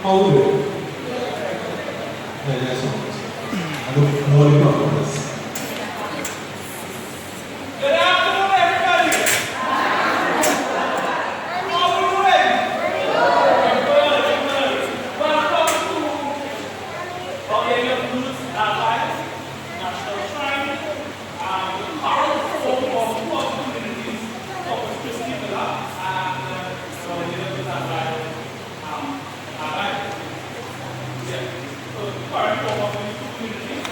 Paul. Yes, I look more about this. Good afternoon, everybody. All the way. Good. Welcome to Bulgaria Blues Live National Shrine. The choral home of poor communities of Christy Villa and Bulgaria Blues Live. Yeah. So the current home of these two communities.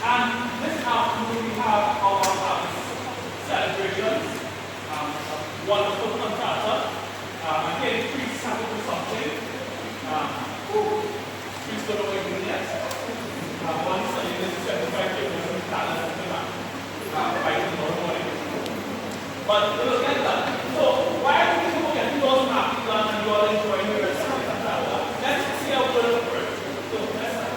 And this afternoon we have our celebrations. Wonderful cantata. Again, please sample to something. Please don't know what you're doing yet. One study is 75 years of talent and demand. By tomorrow morning. But we will get that. So why do people get those happy done and you all enjoying the rest of the cantata? Let's see a word of prayer. So let's start.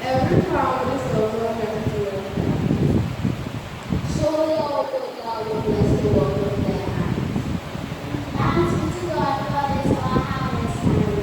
Every proud is over every surely all good God will bless the work of their hands. Thanks be to God, God is our harvest time.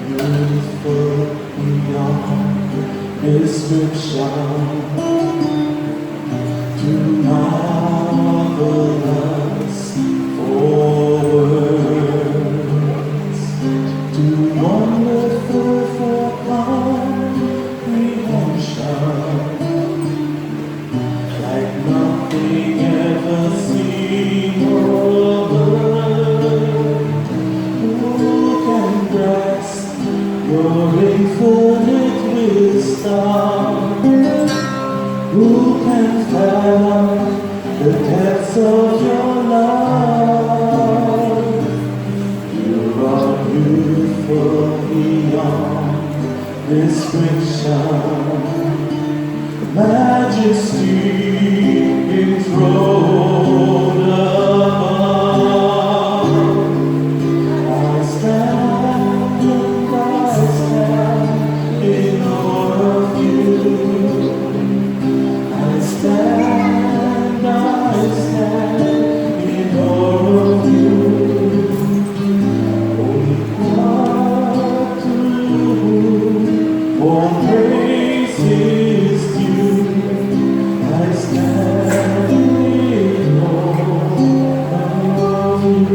Beautiful beyond description, too marvelous for words, too wonderful for comprehension, like nothing ever seen or heard. Who can grasp your infinite wisdom? Who can fathom the depths of your love? You are beautiful beyond description, majesty enthroned above. I stand in awe of you. I stand in awe of you. Only God to whom all praise is due. I stand in awe of you.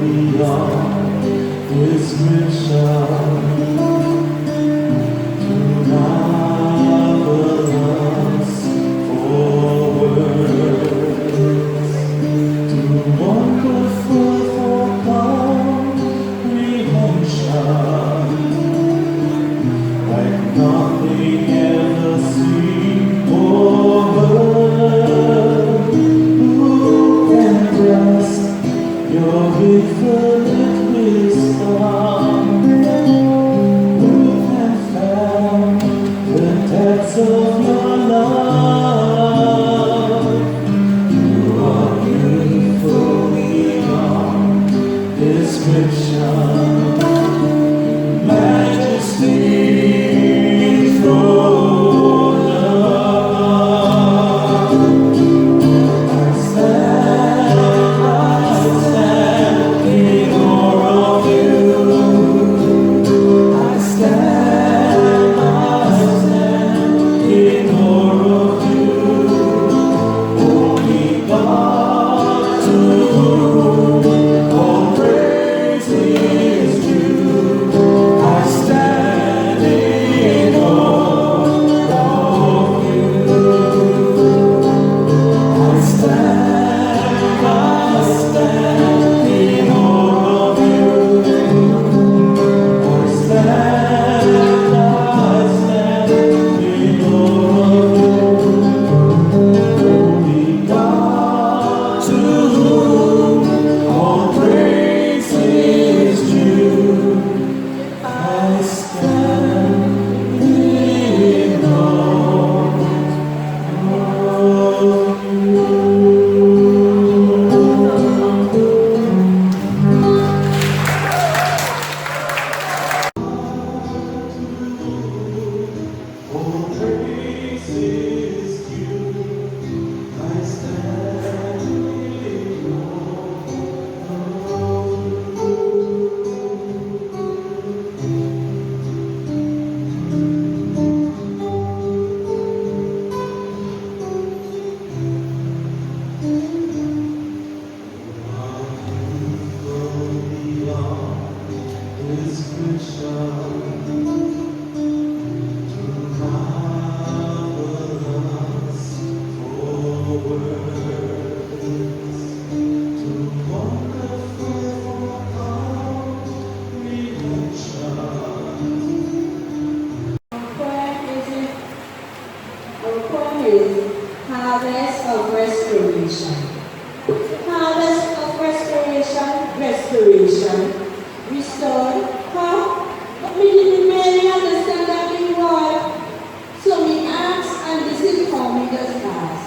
Beyond description, too marvelous for words, too wonderful for comprehension, like nothing ever seen or heard. Who can grasp your infinite wisdom? Who can fathom the depths of your love? You are beautiful description. Majesty enthroned above. I stand in awe of you. I stand in awe of you. Holy God, to whom all praise is due. I stand in awe of you. I stand in awe of you. I stand in awe of you. Holy God, to whom all praise is due. I stand in awe of you. All praise is due. I stand in Our poem is Harvest of Restoration. Harvest of restoration, restoration. Restored. Huh? But we didn't really understand that big word. So we asked, and this is how we just ask.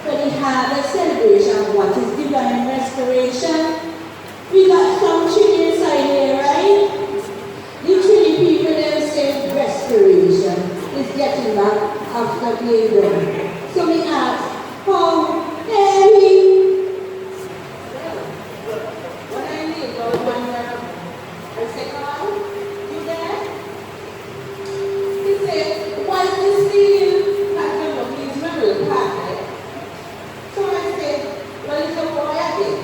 For the harvest celebration, what is divine restoration? We got some tree inside here, right? The three people then say restoration is getting back after being done. So we ask, how, Harry? When I leave, I said, God, you there? He said, why is this still? I don't know, he's very perfect. So I said, well, it's a boy again.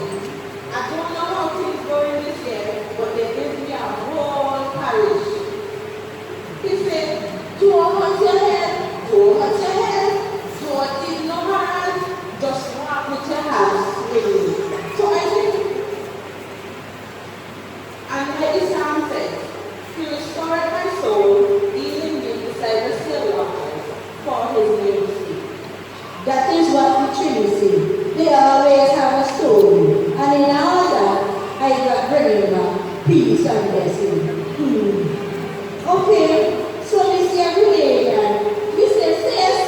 I don't know how things go in this year, but they give me a whole parish. He said, don't hurt your head, don't hurt your head, don't ignorant, just walk with your hands really. So I think, and like the psalm says, He restored my soul, healing me beside the still waters, for His name's sake. That is what the Trinity. They always have a story, and in all that, I got bringing back peace and blessing. Okay, so Miss Yakulegan, you say, sis,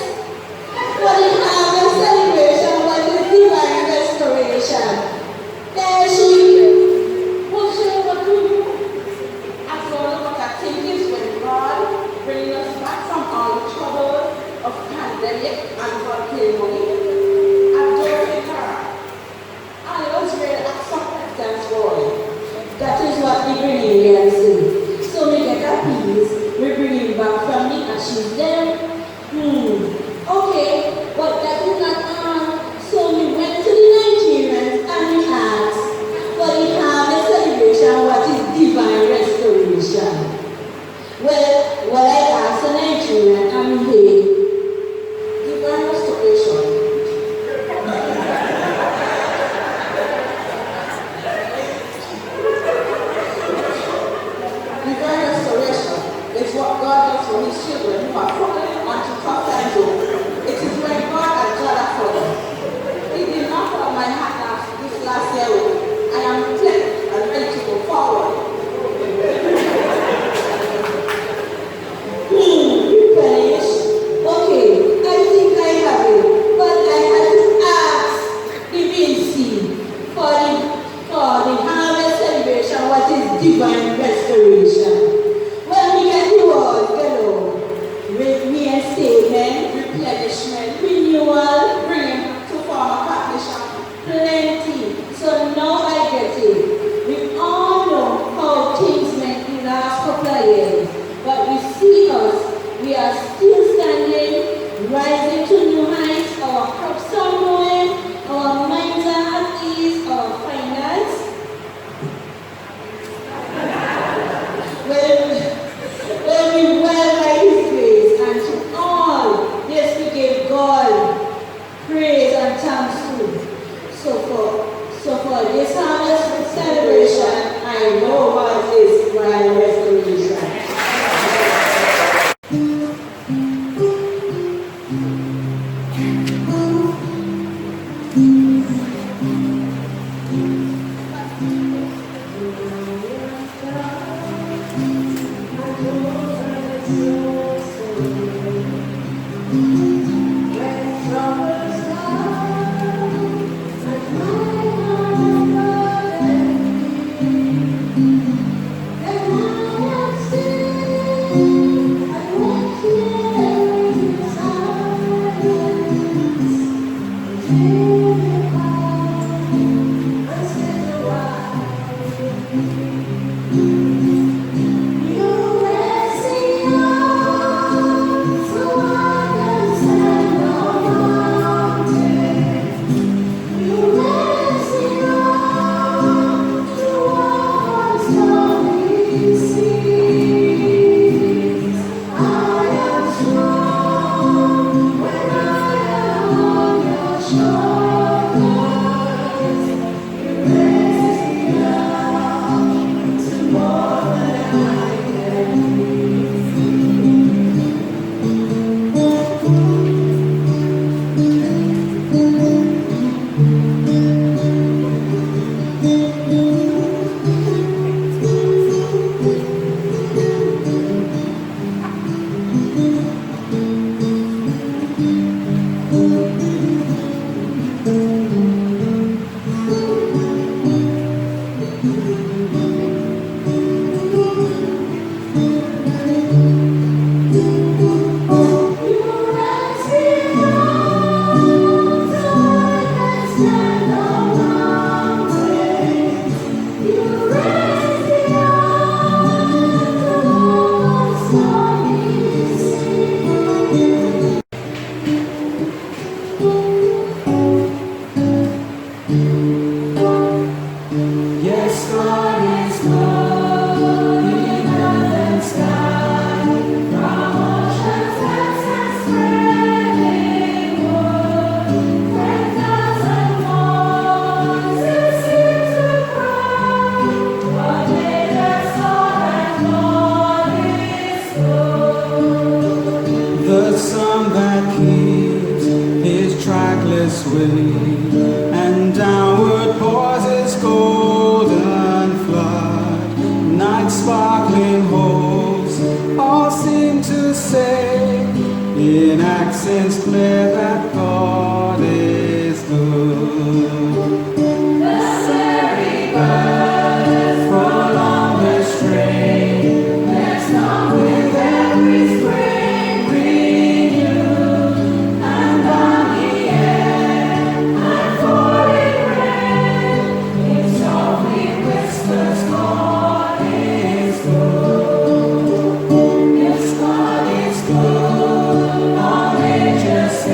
for the harvest celebration, what is divine restoration? There she, what do you? After all what I think is when God bringing us back from all the trouble of pandemic and volcano. And it was really acceptance for it. That is what the Grenadians do. So we get a peace, we bring it back from the ashes there. Okay, but that is not so we went to the Nigerians and we asked for the harvest celebration, what is divine restoration? Well, what I asked the Nigerian and he divine restoration. Divine restoration is what God does for His children who are falling divine restoration. When we get the word, reinstatement, replenishment, renewal, bringing to former completion, plenty. So now I get it. We all know how things went in the last couple of years, but we see us, we are still standing, rising to new heights, our crops are growing, our minds are at ease, our finance. Well, we well by His grace, and to all, yes, we give God praise and thanks to. So for this harvest celebration, I know what is divine restoration. The sun that keeps his trackless way and downward pours its golden flood. Night sparkling holes all seem to say in accents clear that God is good. The very birds prolong the strain. Let's not with every spring. Just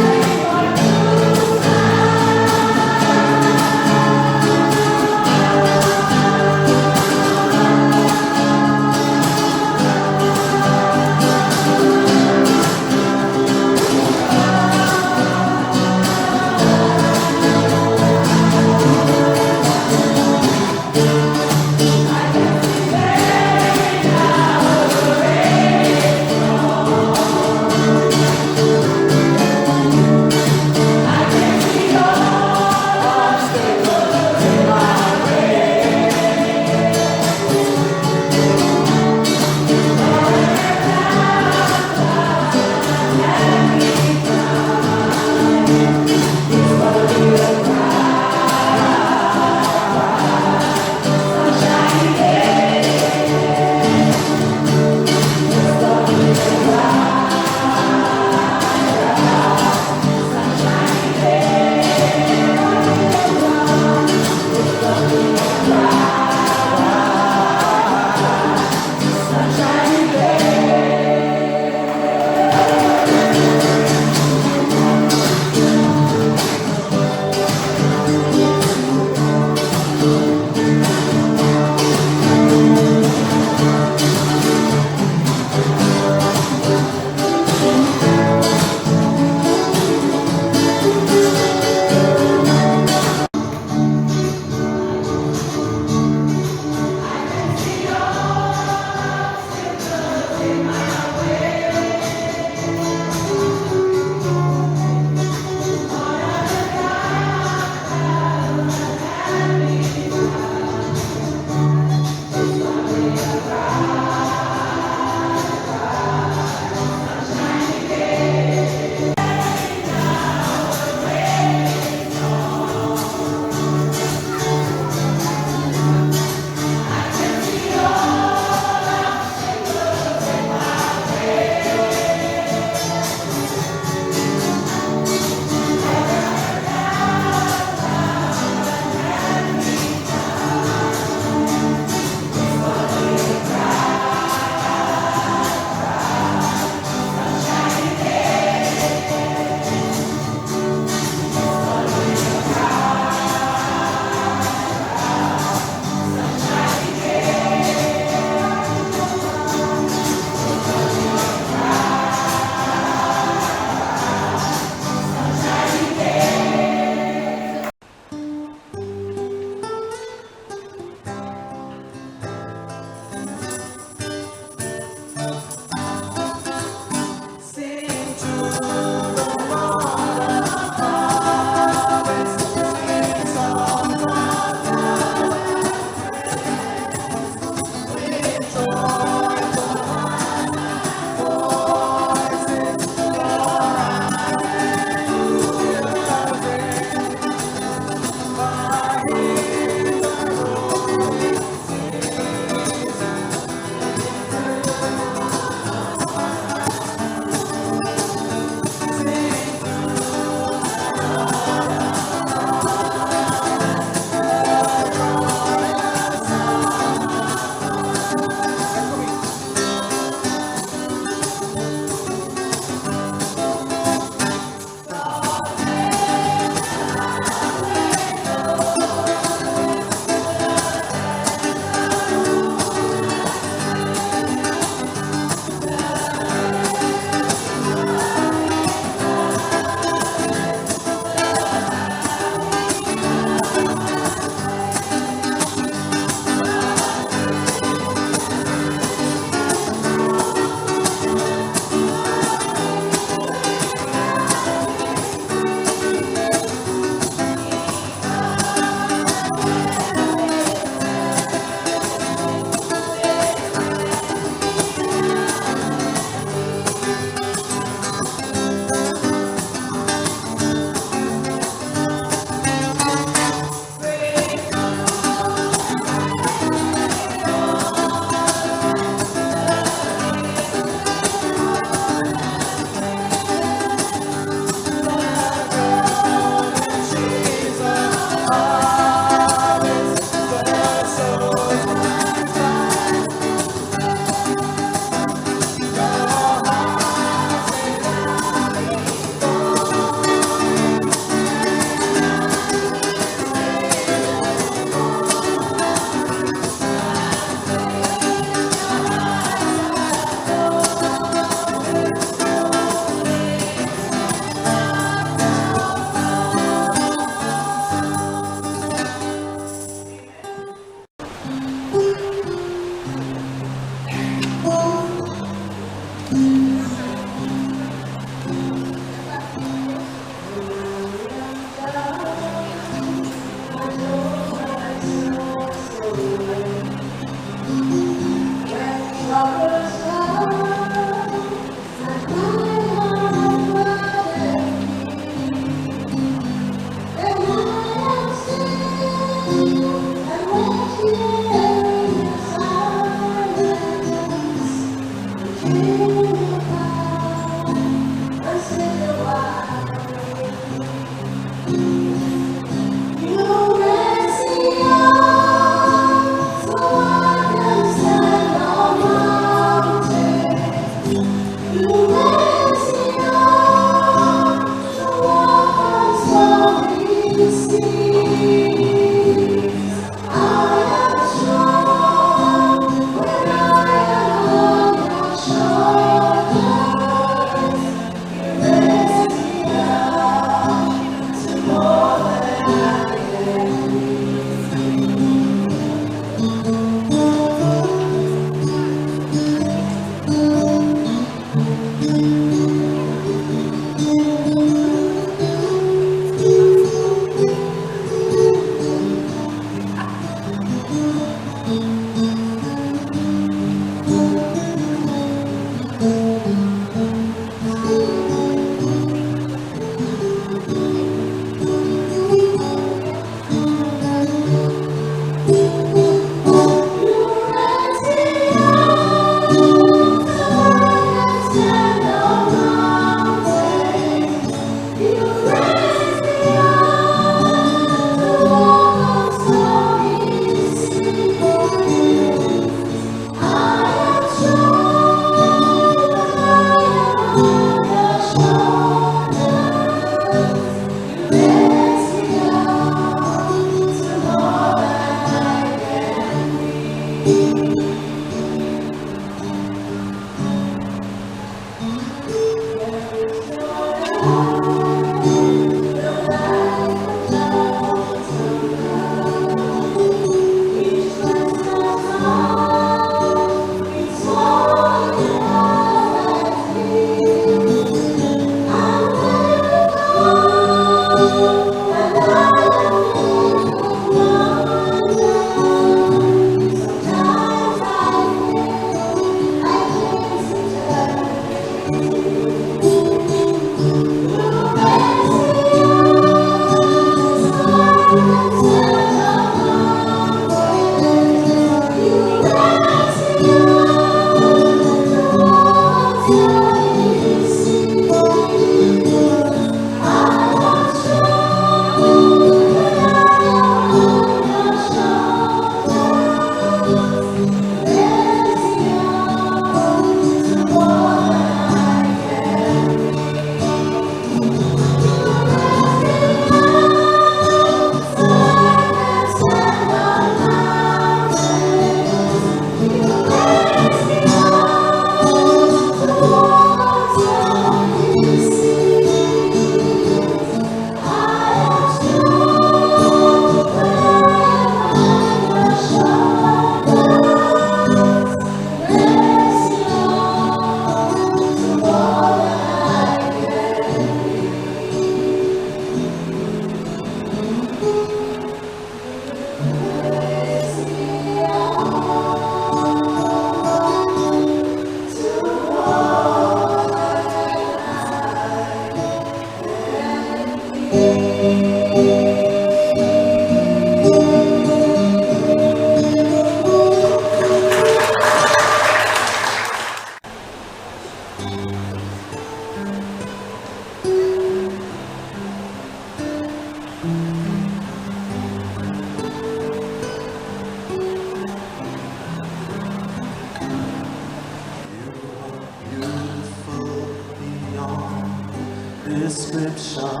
description,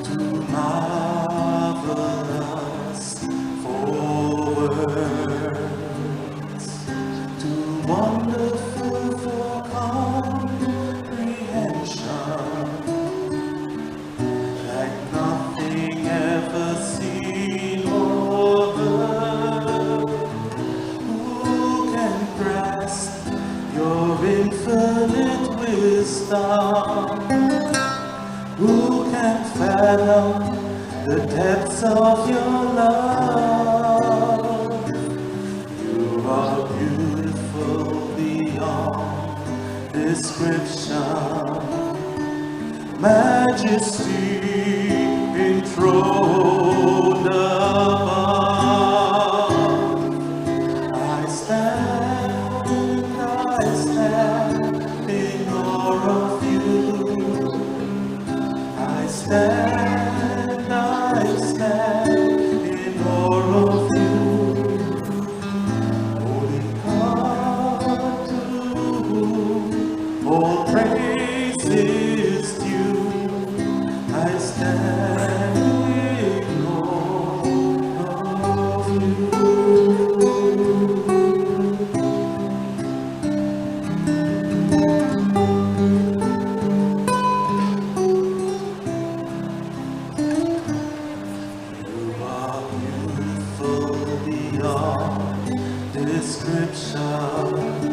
too marvelous for words, too wonderful for comprehension, like nothing ever seen or heard. Who can grasp your infinite wisdom? Who can fathom the depths of your love? description. Majesty enthroned above. I stand in awe of you. I stand in awe of you. Holy God, to whom all praise is due. I stand in awe of you. You are beautiful beyond description.